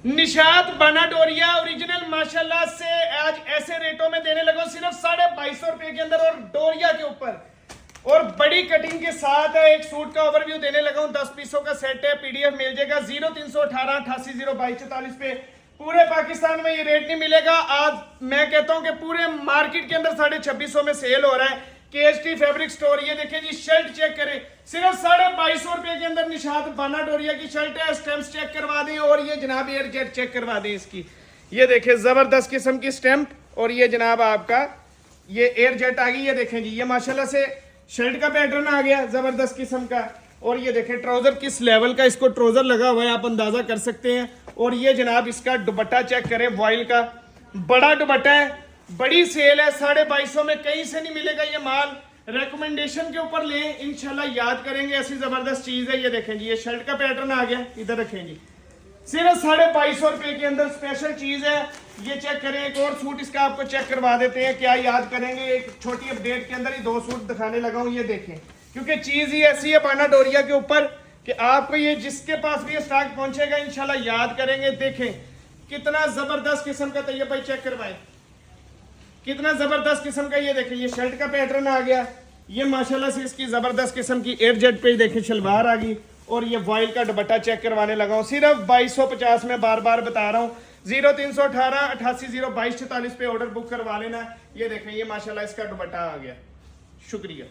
निशात बना डोरिया ओरिजिनल माशाल्लाह से आज ऐसे रेटों में देने लगा सिर्फ 250 रुपए के अंदर और डोरिया के ऊपर और बड़ी कटिंग के साथ एक सूट का ओवरव्यू देने लगा हूं। 10 पीसों का सेट है, पीडीएफ मिल जाएगा 0318 88 पे। पूरे पाकिस्तान में ये रेट नहीं मिलेगा। आज मैं कहता हूं कि पूरे मार्केट के अंदर 2650 में सेल हो रहा है। केएसटी फैब्रिक स्टोर, ये देखिए जी शर्ट चेक करें, सिर्फ 2250 रुपए के अंदर निशात बाना डोरिया की शर्ट है। स्टैम्प चेक करवा दें और ये जनाब एयर जेट चेक करवा दें इसकी। ये देखें जबरदस्त किस्म की स्टैम्प और ये जनाब आपका ये एयर जेट आ गई। ये देखें जी ये माशाल्लाह से शर्ट का पैटर्न आ गया जबरदस्त किस्म का। और ये देखें ट्राउजर किस लेवल का इसको ट्राउजर लगा हुआ है, आप अंदाजा कर सकते हैं। और ये जनाब इसका दुपट्टा चेक करें, वॉइल का बड़ा दुपट्टा है, बड़ी सेल है। 2250 में कहीं से नहीं मिलेगा ये माल। रेकमेंडेशन के ऊपर ले, इंशाल्लाह याद करेंगे, ऐसी जबरदस्त चीज है। ये देखें जी ये शर्ट का पैटर्न आ गया, इधर रखें जी, सिर्फ 2250 रुपए के अंदर स्पेशल चीज है। ये चेक करें, एक और सूट इसका आपको चेक करवा देते हैं, क्या याद करेंगे। एक छोटी अपडेट के अंदर ही 2 सूट दिखाने लगा हूं, ये देखें, क्योंकि चीज ही ऐसी है बाना डोरिया के ऊपर कि आपको ये जिसके पास भी ये स्टॉक पहुंचेगा इंशाल्लाह याद करेंगे। देखें कितना जबरदस्त किस्म का, तैयब भाई चेक करवाएं, कितना जबरदस्त किस्म का। ये देखें ये शर्ट का पैटर्न आ गया, ये माशाल्लाह से इसकी जबरदस्त किस्म की एयर जेट पे देखें शलवार आ गई और ये वॉइल का दुपट्टा चेक करवाने लगा हूं सिर्फ 2250 में। बार बार बता रहा हूं 0318 88 22 44 पे ऑर्डर बुक करवा लेना। ये देखें ये माशाल्लाह इसका दुपट्टा आ गया। शुक्रिया।